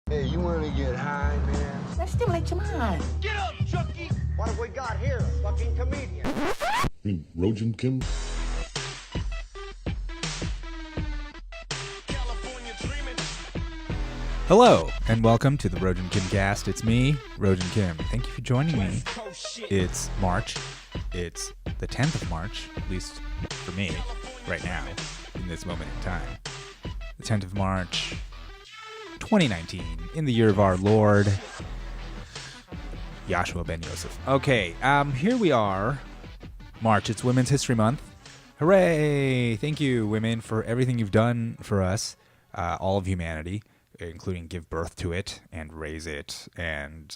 Hey, you wanna get high, man? Let's stimulate your mind. Get up, Chucky! What have we got here? A fucking comedian. Rogin Kim. Hello, and welcome to the Rogin Kimcast. It's me, Rogin Kim. Thank you for joining me. It's March. It's the 10th of March, at least for me, right now, in this moment in time. The 10th of March, 2019, in the year of our Lord, Yahshua ben Yosef. Okay, here we are. March, it's Women's History Month. Hooray! Thank you, women, for everything you've done for us, all of humanity, including give birth to it and raise it and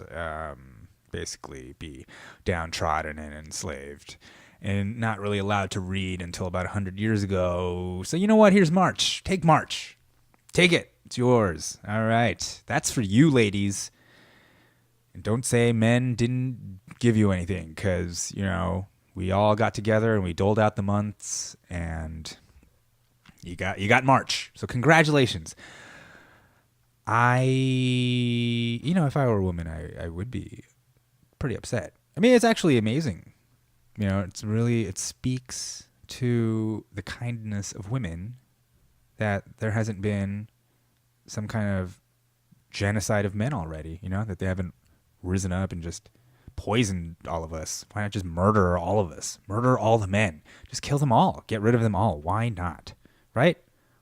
basically be downtrodden and enslaved and not really allowed to read until about 100 years ago. So you know what? Here's March. Take March. Take it. It's yours. All right. That's for you, ladies. And don't say men didn't give you anything because, you know, we all got together and we doled out the months and you got March. So congratulations. If I were a woman, I would be pretty upset. I mean, it's actually amazing. You know, it speaks to the kindness of women that there hasn't been some kind of genocide of men already, you know, that they haven't risen up and just poisoned all of us. Why not just murder all of us? Murder all the men. Just kill them all. Get rid of them all. Why not? Right?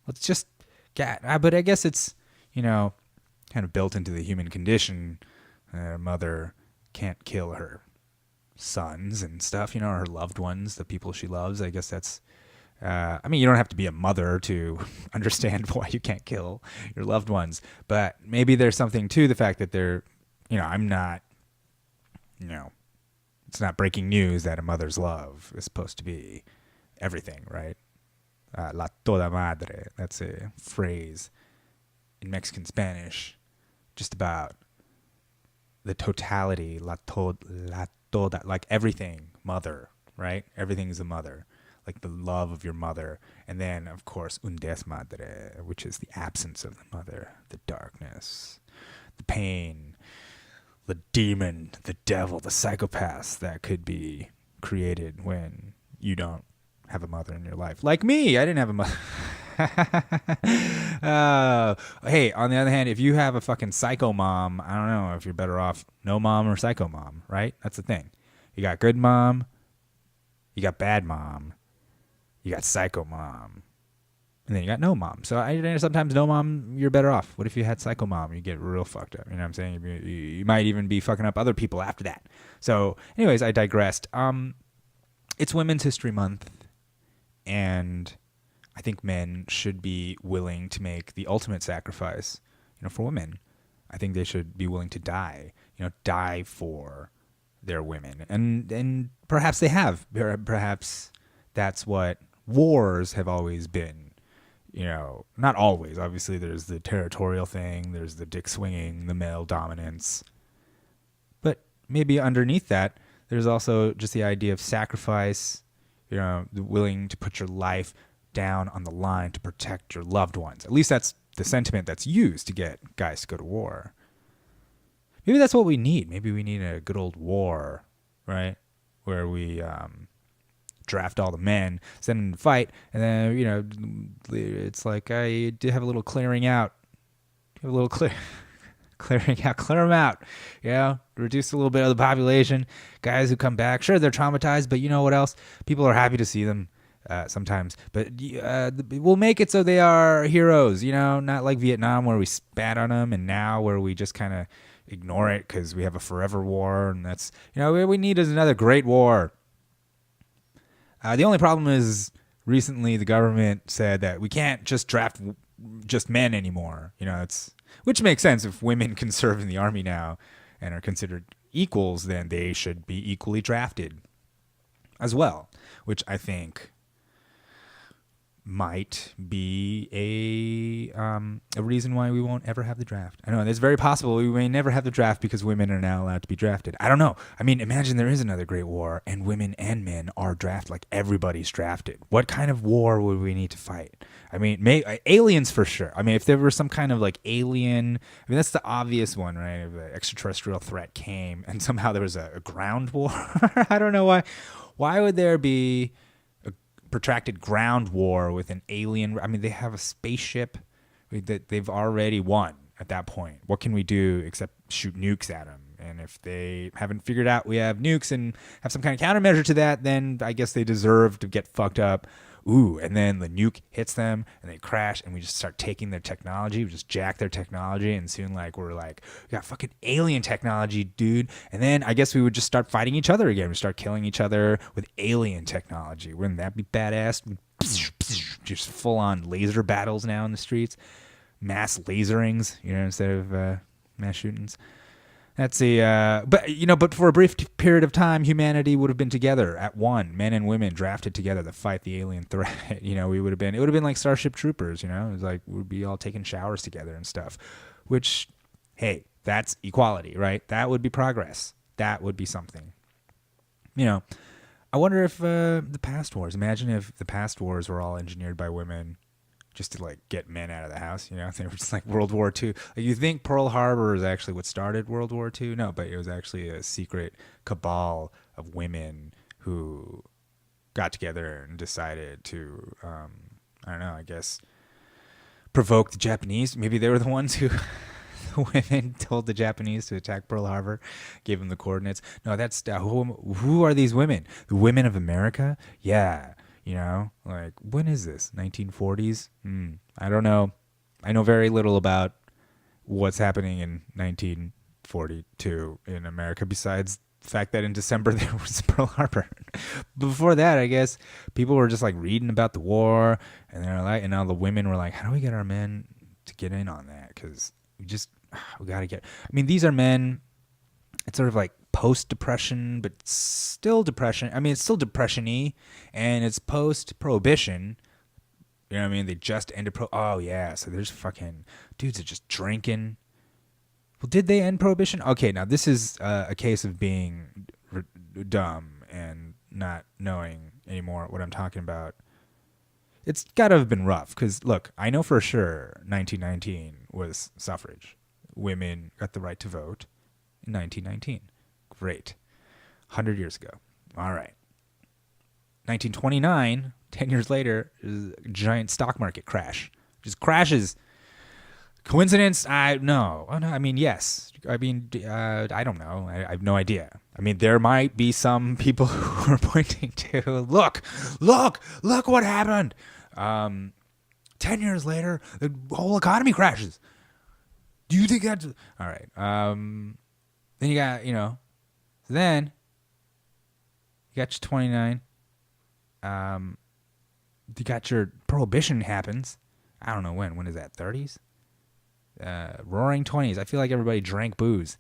Let's just but I guess it's, you know, kind of built into the human condition. A mother can't kill her sons and stuff, you know, or her loved ones, the people she loves. I guess that's, I mean, you don't have to be a mother to understand why you can't kill your loved ones, but maybe there's something to the fact that they're, you know, I'm not, you know, it's not breaking news that a mother's love is supposed to be everything, right? La toda madre, that's a phrase in Mexican Spanish, just about the totality, la toda, like everything, mother, right? Everything is a mother, like the love of your mother. And then, of course, un desmadre, which is the absence of the mother, the darkness, the pain, the demon, the devil, the psychopath that could be created when you don't have a mother in your life. Like me, I didn't have a mother. Hey, on the other hand, if you have a fucking psycho mom, I don't know if you're better off no mom or psycho mom, right? That's the thing. You got good mom, you got bad mom, you got psycho mom, and then you got no mom. So sometimes no mom, you're better off. What if you had psycho mom? You get real fucked up. You know what I'm saying? You might even be fucking up other people after that. So anyways, I digressed. It's Women's History Month, and I think men should be willing to make the ultimate sacrifice, you know, for women. I think they should be willing to die, you know, die for their women. And perhaps they have. Perhaps that's what wars have always been, you know, not always. Obviously, there's the territorial thing, there's the dick swinging, the male dominance. But maybe underneath that, there's also just the idea of sacrifice, you know, willing to put your life down on the line to protect your loved ones. At least that's the sentiment that's used to get guys to go to war. Maybe that's what we need. Maybe we need a good old war, right? Where we draft all the men, send them to fight, and then, you know, it's like I did have a little clearing out. Clearing out, clear them out, you know, reduce a little bit of the population. Guys who come back, sure, they're traumatized, but you know what else? People are happy to see them. Sometimes, but we'll make it so they are heroes, you know, not like Vietnam where we spat on them, and now where we just kind of ignore it because we have a forever war, and that's, you know, what we need is another great war. The only problem is recently the government said that we can't just draft just men anymore, you know, which makes sense. If women can serve in the army now and are considered equals, then they should be equally drafted as well, which I think might be a reason why we won't ever have the draft. I know it's very possible we may never have the draft because women are now allowed to be drafted. I don't know. I mean, imagine there is another great war and women and men are drafted, like everybody's drafted. What kind of war would we need to fight? I mean, aliens for sure. I mean, if there were some kind of like alien, I mean, that's the obvious one, right? If an extraterrestrial threat came and somehow there was a ground war. I don't know why. Why would there be protracted ground war with an alien? I mean, they have a spaceship that they've already won at that point. What can we do except shoot nukes at them? And if they haven't figured out we have nukes and have some kind of countermeasure to that, then I guess they deserve to get fucked up. Ooh, and then the nuke hits them and they crash and we just start taking their technology. We just jack their technology and soon we're like, we got fucking alien technology, dude. And then I guess we would just start fighting each other again. We start killing each other with alien technology. Wouldn't that be badass? Just full on laser battles now in the streets. Mass laserings, instead of mass shootings. That's but for a brief period of time, humanity would have been together at one, men and women drafted together to fight the alien threat. It would have been like Starship Troopers. It was like we'd be all taking showers together and stuff. Which, hey, that's equality, right? That would be progress. That would be something. I wonder if the past wars. Imagine if the past wars were all engineered by women, just to get men out of the house, they were just like World War II. You think Pearl Harbor is actually what started World War II? No, but it was actually a secret cabal of women who got together and decided to, I don't know, I guess, provoke the Japanese. Maybe they were the ones who, the women told the Japanese to attack Pearl Harbor, gave them the coordinates. No, that's, who are these women? The women of America? Yeah. When is this? 1940s? I don't know. I know very little about what's happening in 1942 in America besides the fact that in December there was Pearl Harbor. Before that, I guess people were just reading about the war, and and now the women were like, how do we get our men to get in on that? Because we got to get. I mean, these are men. It's sort of like post-depression, but still depression. I mean, it's still depression-y, and it's post-prohibition. You know what I mean? They just ended oh, yeah, so there's fucking dudes that just drinking. Well, did they end prohibition? Okay, now this is a case of being dumb and not knowing anymore what I'm talking about. It's got to have been rough, because, look, I know for sure 1919 was suffrage. Women got the right to vote in 1919. Great. 100 years ago. All right. 1929, 10 years later, is a giant stock market crash. Just crashes. Coincidence? No. Oh, no. I mean, yes. I mean, I don't know. I have no idea. I mean, there might be some people who are pointing to, look what happened. 10 years later, the whole economy crashes. Do you think that's... All right. Then you got, then you got your 29. You got your prohibition happens. I don't know when. When is that? 30s? Roaring 20s. I feel like everybody drank booze.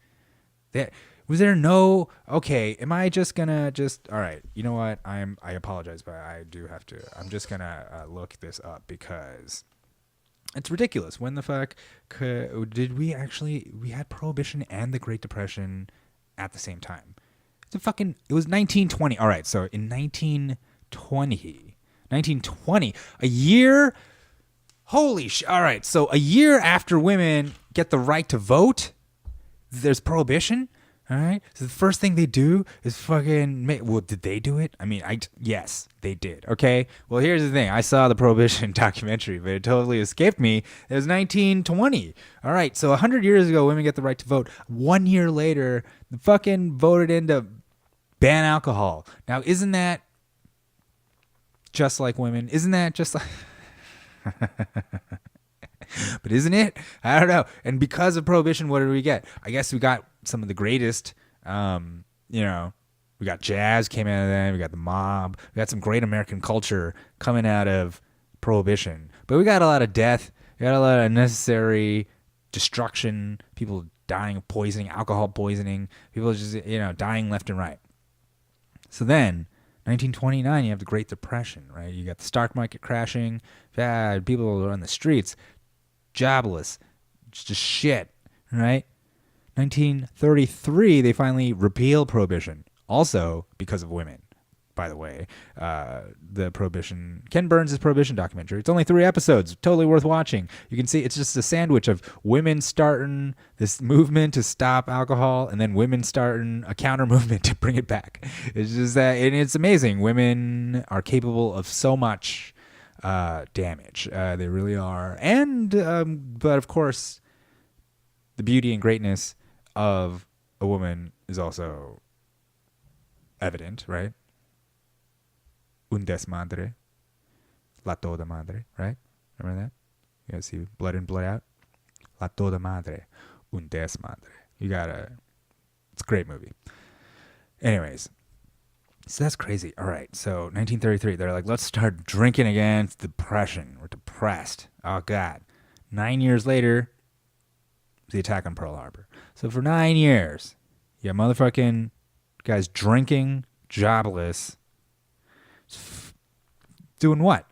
Was there no... Okay, am I just gonna all right, you know what? I apologize, but I do have to... I'm just gonna look this up because... It's ridiculous. When the fuck did we actually... We had prohibition and the Great Depression at the same time. It was 1920. All right, so in 1920, a year... Holy shit. All right, so a year after women get the right to vote, there's prohibition. All right, so the first thing they do is fucking... Well, did they do it? I mean, yes, they did. Okay, well, here's the thing. I saw the Prohibition documentary, but it totally escaped me. It was 1920. All right, so 100 years ago, women get the right to vote. 1 year later, they fucking voted in to ban alcohol. Now, isn't that just like women? Isn't that just like... But isn't it? I don't know. And because of prohibition, what did we get? I guess we got some of the greatest, we got jazz came out of that. We got the mob. We got some great American culture coming out of prohibition. But we got a lot of death. We got a lot of unnecessary destruction. People dying of poisoning, alcohol poisoning. People just, dying left and right. So then 1929, you have the Great Depression, right? You got the stock market crashing. People are on the streets, jobless, just shit, right? 1933, they finally repeal Prohibition, also because of women. By the way, the Prohibition, Ken Burns' Prohibition documentary. It's only 3 episodes, totally worth watching. You can see it's just a sandwich of women starting this movement to stop alcohol, and then women starting a counter movement to bring it back. It's just that, and it's amazing. Women are capable of so much damage. They really are. And but of course, the beauty and greatness of a woman is also evident, right? Un desmadre, la toda madre, right? Remember that? You guys see Blood In, Blood Out? La toda madre, un desmadre. It's a great movie. Anyways, so that's crazy. All right, so 1933, they're like, let's start drinking again. It's depression. We're depressed. Oh, God. 9 years later, the attack on Pearl Harbor. So for 9 years, you motherfucking guys drinking, jobless, doing what,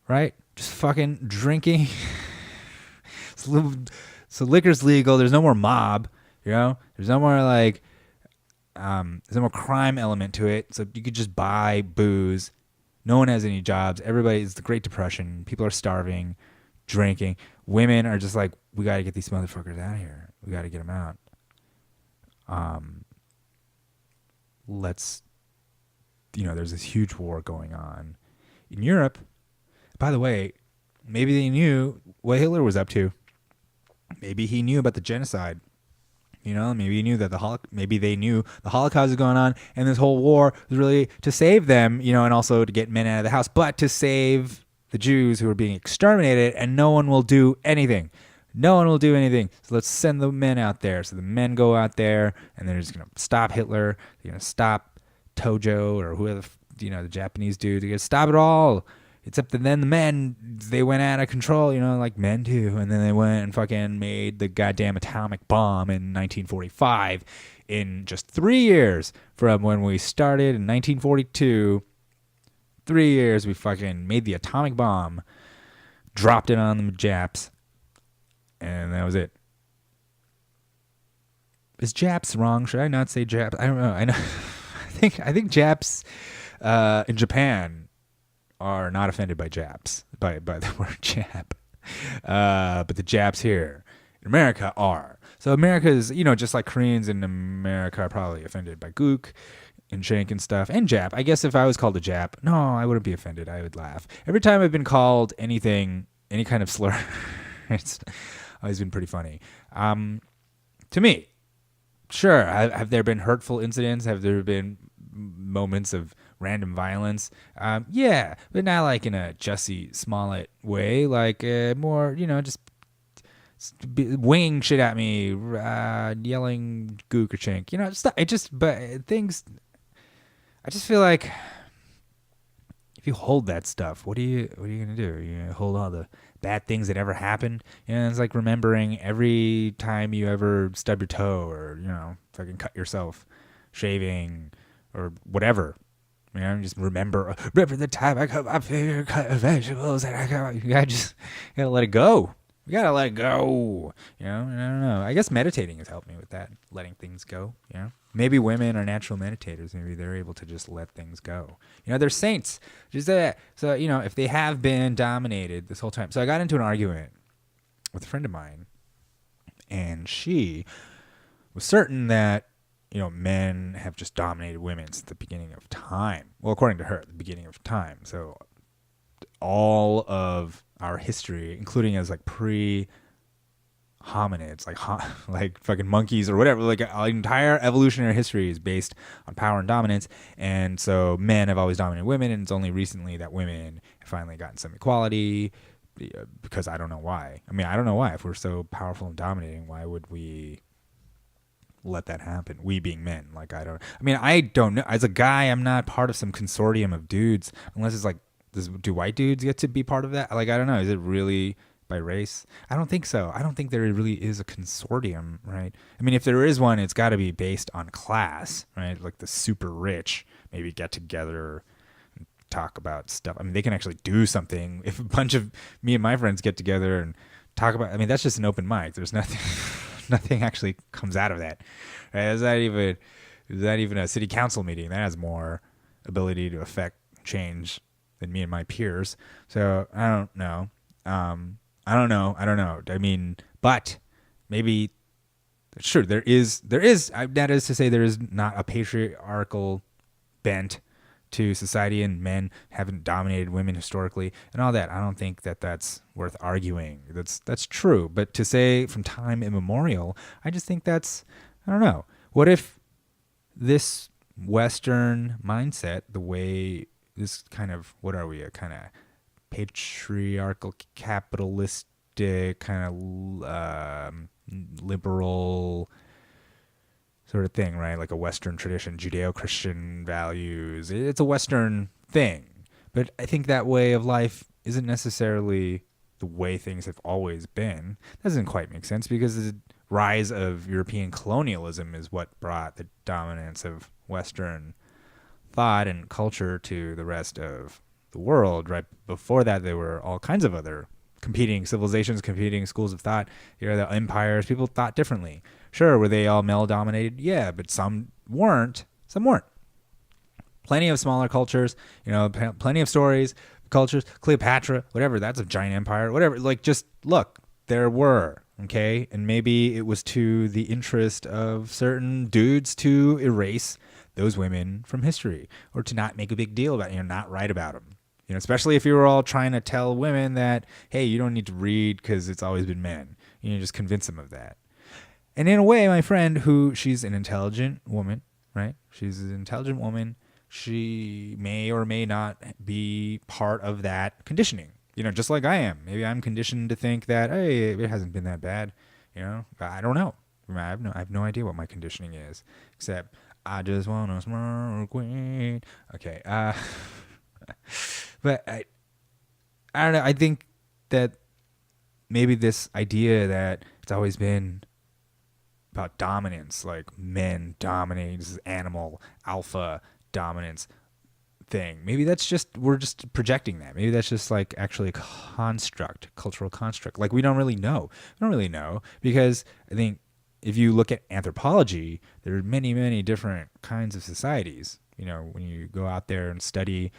right? Just fucking drinking. So liquor's legal. There's no more mob, you know? There's no more like, there's no more crime element to it. So you could just buy booze. No one has any jobs. It's the Great Depression. People are starving, drinking. Women are just like, we got to get these motherfuckers out of here. We got to get them out. There's this huge war going on in Europe. By the way, maybe they knew what Hitler was up to. Maybe he knew about the genocide. Maybe he knew that maybe they knew the Holocaust was going on, and this whole war was really to save them, and also to get men out of the house, but to save the Jews who are being exterminated, and no one will do anything. No one will do anything. So let's send the men out there. So the men go out there, and they're just going to stop Hitler. They're going to stop Tojo or whoever, the Japanese dude. They're going to stop it all. Except that then the men, they went out of control, like men do. And then they went and fucking made the goddamn atomic bomb in 1945 in just 3 years from when we started in 1942. 3 years we fucking made the atomic bomb, dropped it on the Japs, and that was it. Is Japs wrong? Should I not say Japs? I don't know. I know. I think Japs in Japan are not offended by Japs, by the word Jap. But the Japs here in America are. So America is, just like Koreans in America are probably offended by Gook and Shank and stuff. And Jap. I guess if I was called a Jap, no, I wouldn't be offended. I would laugh. Every time I've been called anything, any kind of slur, it's always been pretty funny. To me, sure, have there been hurtful incidents? Have there been moments of random violence? Yeah, but not like in a Jussie Smollett way, like more, just winging shit at me, yelling gook or chink, but things, I just feel like if you hold that stuff, what are you gonna do? Are you gonna hold all the bad things that ever happened? It's like remembering every time you ever stub your toe or, fucking cut yourself shaving or whatever. Just remember the time I cut my finger, cut vegetables, and you gotta let it go. You gotta let it go. I don't know. I guess meditating has helped me with that, letting things go. Maybe women are natural meditators. Maybe they're able to just let things go. They're saints. Just that. So if they have been dominated this whole time. So I got into an argument with a friend of mine, and she was certain that men have just dominated women since the beginning of time. Well, according to her, the beginning of time. So all of our history, including as like pre-hominids, like fucking monkeys or whatever, like our entire evolutionary history is based on power and dominance. And so men have always dominated women, and it's only recently that women have finally gotten some equality, because I don't know why. I don't know why. If we're so powerful and dominating, why would we let that happen? We being men. I don't know. As a guy, I'm not part of some consortium of dudes, unless it's like, do white dudes get to be part of that? I don't know. Is it really by race? I don't think so. I don't think there really is a consortium, right? I mean, if there is one, it's got to be based on class, right? Like the super rich maybe get together and talk about stuff. I mean, they can actually do something. If a bunch of me and my friends get together and talk about, I mean, that's just an open mic. There's nothing, nothing actually comes out of that. Right? Is that even a city council meeting? That has more ability to affect change than me and my peers. So I don't know. I don't know. I mean, but maybe sure there is. That is to say, there is not a patriarchal bent to society, and men haven't dominated women historically, and all that. I don't think that that's worth arguing. That's true. But to say from time immemorial, I just think that's, I don't know. What if this Western mindset, the way this kind of, what are we, a kind of patriarchal, capitalistic, kind of liberal sort of thing, right? Like a Western tradition, Judeo-Christian values. It's a Western thing. But I think that way of life isn't necessarily the way things have always been. That doesn't quite make sense, because the rise of European colonialism is what brought the dominance of Western thought and culture to the rest of the world. Right before that, there were all kinds of other competing civilizations, competing schools of thought. The empires, people thought differently. Sure, were they all male-dominated? Yeah, but some weren't. Some weren't. Plenty of smaller cultures, plenty of stories, cultures. Cleopatra, whatever, that's a giant empire, whatever. Like, just look, there were, okay? And maybe it was to the interest of certain dudes to erase those women from history, or to not make a big deal about it, not write about them. Especially if you were all trying to tell women that, hey, you don't need to read because it's always been men. Just convince them of that. And in a way, my friend, she's an intelligent woman, right? She's an intelligent woman. She may or may not be part of that conditioning, just like I am. Maybe I'm conditioned to think that, hey, it hasn't been that bad. I don't know. I have no idea what my conditioning is, except I just want to smoke weed. Okay. But I don't know. I think that maybe this idea that it's always been about dominance, like men dominating, this is animal alpha dominance thing. Maybe that's just, we're just projecting that. Maybe that's just like actually a construct, cultural construct. Like we don't really know. Because I think if you look at anthropology, there are many, many different kinds of societies. When you go out there and study,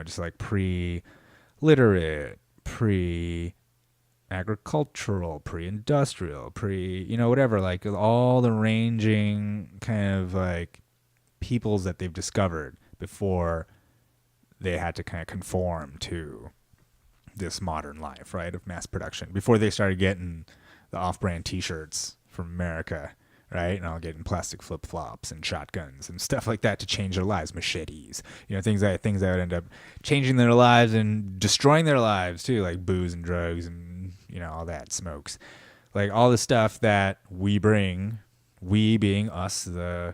just like pre-literate, pre-agricultural, pre-industrial, whatever, like all the ranging kind of like peoples that they've discovered before they had to kind of conform to this modern life, right, of mass production, before they started getting the off-brand t-shirts from America, right? And all getting plastic flip-flops and shotguns and stuff like that to change their lives, machetes, things that would end up changing their lives and destroying their lives too, like booze and drugs and, all that, smokes. Like all the stuff that we bring, we being us, I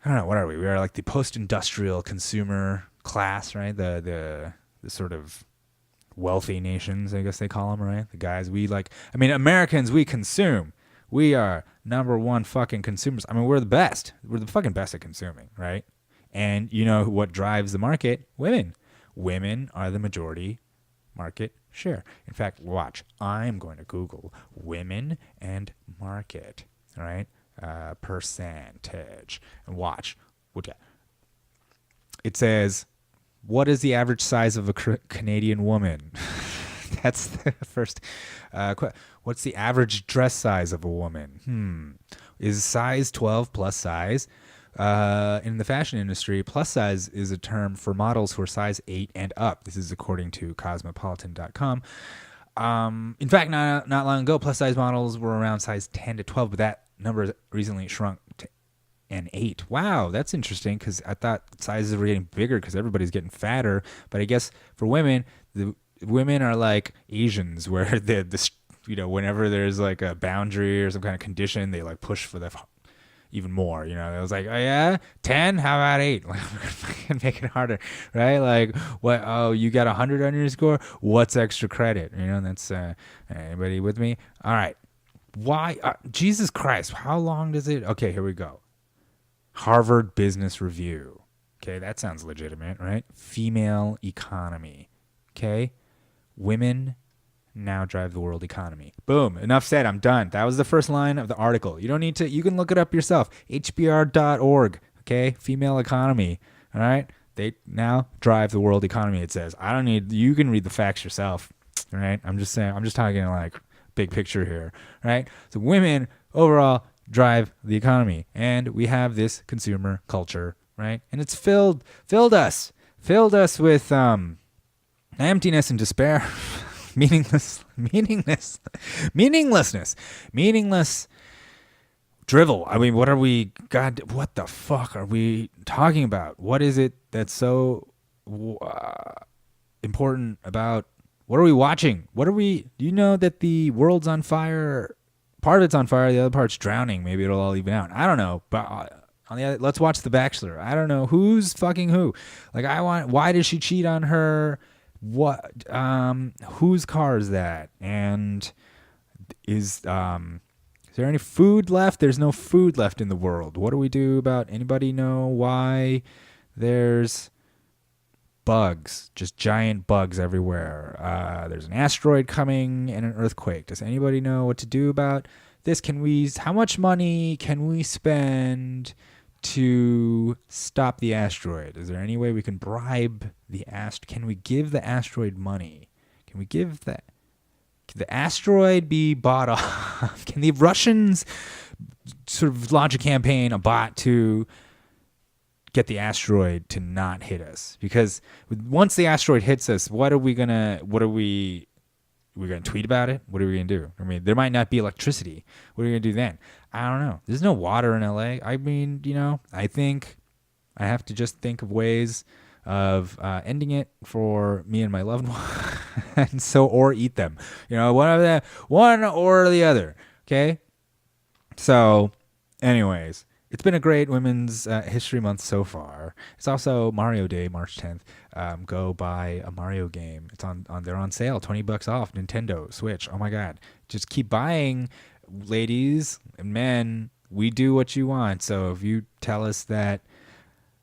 don't know, what are we? We are like the post-industrial consumer class, right? The sort of wealthy nations, I guess they call them, right? The guys Americans, we consume. We are number one fucking consumers. We're the best. We're the fucking best at consuming, right? And what drives the market? Women. Women are the majority market share. In fact, watch. I'm going to Google women and market, all right? Percentage. And watch. It says, what is the average size of a Canadian woman? That's the first what's the average dress size of a woman? Is size 12 plus size? In the fashion industry, plus size is a term for models who are size 8 and up. This is according to cosmopolitan.com. In fact, not long ago, plus size models were around size 10 to 12, but that number recently shrunk to an 8. Wow, that's interesting, because I thought sizes were getting bigger because everybody's getting fatter. But I guess for women, the women are like Asians, where whenever there's like a boundary or some kind of condition, they like push for the even more. You know, it was like, oh yeah, 10. How about 8? Like, we're gonna fucking make it harder, right? Like, what? Oh, you got 100 on your score. What's extra credit? You know, that's anybody with me? All right. Why? Jesus Christ! How long does it? Okay, here we go. Harvard Business Review. Okay, that sounds legitimate, right? Female economy. Okay, women now drive the world economy. Boom. Enough said. I'm done. That was the first line of the article. You don't need to. You can look it up yourself. HBR.org. Okay, female economy. All right, they now drive the world economy. It says. I don't need. You can read the facts yourself. All right. I'm just saying. I'm just talking like big picture here. Right. So women overall drive the economy, and we have this consumer culture, right? And it's filled us with emptiness and despair, meaningless drivel. I mean, what the fuck are we talking about? What is it that's so important about? What are we watching? Do you know that the world's on fire? Part of it's on fire, the other part's drowning. Maybe it'll all even out. I don't know. But on the other, let's watch The Bachelor. I don't know who's fucking who. Like, why did she cheat on her? What? Whose car is that? And is there any food left? There's no food left in the world. What do we do about? Anybody know why there's bugs, just giant bugs everywhere? There's an asteroid coming and an earthquake. Does anybody know what to do about this? How much money can we spend to stop the asteroid? Is there any way we can bribe the Can we give the asteroid money? Can the asteroid be bought off? Can the Russians sort of launch a campaign, a bot to get the asteroid to not hit us? Because once the asteroid hits us, we're gonna tweet about it? What are we gonna do? I mean, there might not be electricity. What are we gonna do then? I don't know. There's no water in LA. I mean, you know, I think I have to just think of ways of ending it for me and my loved one, or eat them. You know, one or the other. Okay. So, anyways. It's been a great Women's History Month so far. It's also Mario Day, March 10th. Go buy a Mario game. It's they're on sale, $20 off. Nintendo Switch. Oh my God! Just keep buying, ladies and men. We do what you want. So if you tell us that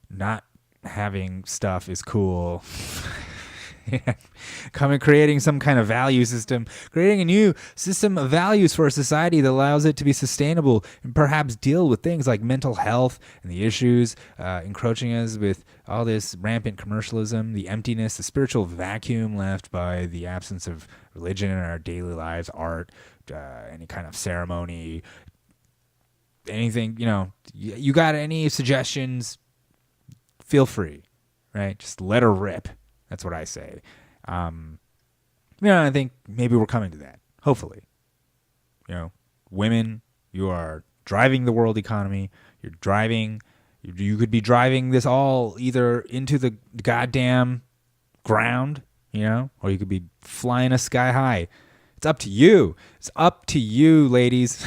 not having stuff is cool, creating some kind of value system, creating a new system of values for a society that allows it to be sustainable and perhaps deal with things like mental health and the issues encroaching us with all this rampant commercialism, the emptiness, the spiritual vacuum left by the absence of religion in our daily lives, art, any kind of ceremony, anything. You know, you got any suggestions? Feel free, right? Just let her rip. That's what I say. I think maybe we're coming to that. Hopefully. You know, women, you are driving the world economy. You could be driving this all either into the goddamn ground, you know, or you could be flying us sky high. It's up to you. It's up to you, ladies.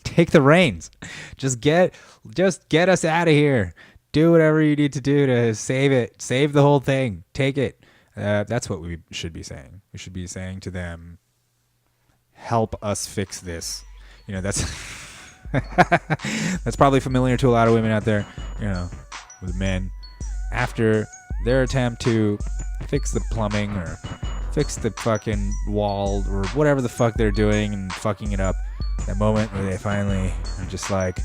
Take the reins. Just get us out of here. Do whatever you need to do to save it. Save the whole thing. Take it. That's what we should be saying. We should be saying to them, help us fix this. You know, that's that's probably familiar to a lot of women out there, you know, with men. After their attempt to fix the plumbing or fix the fucking wall or whatever the fuck they're doing and fucking it up, that moment where they finally are just like,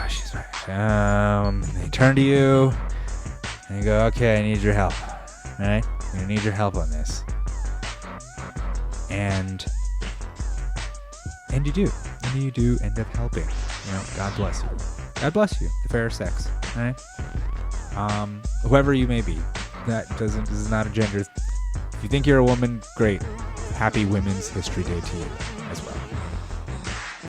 she's right. They turn to you and you go, okay, I need your help. All right? I'm going to need your help on this. And you do. And you do end up helping. You know, God bless you. God bless you. The fair sex. All right? Whoever you may be. This is not a gender. If you think you're a woman, great. Happy Women's History Day to you.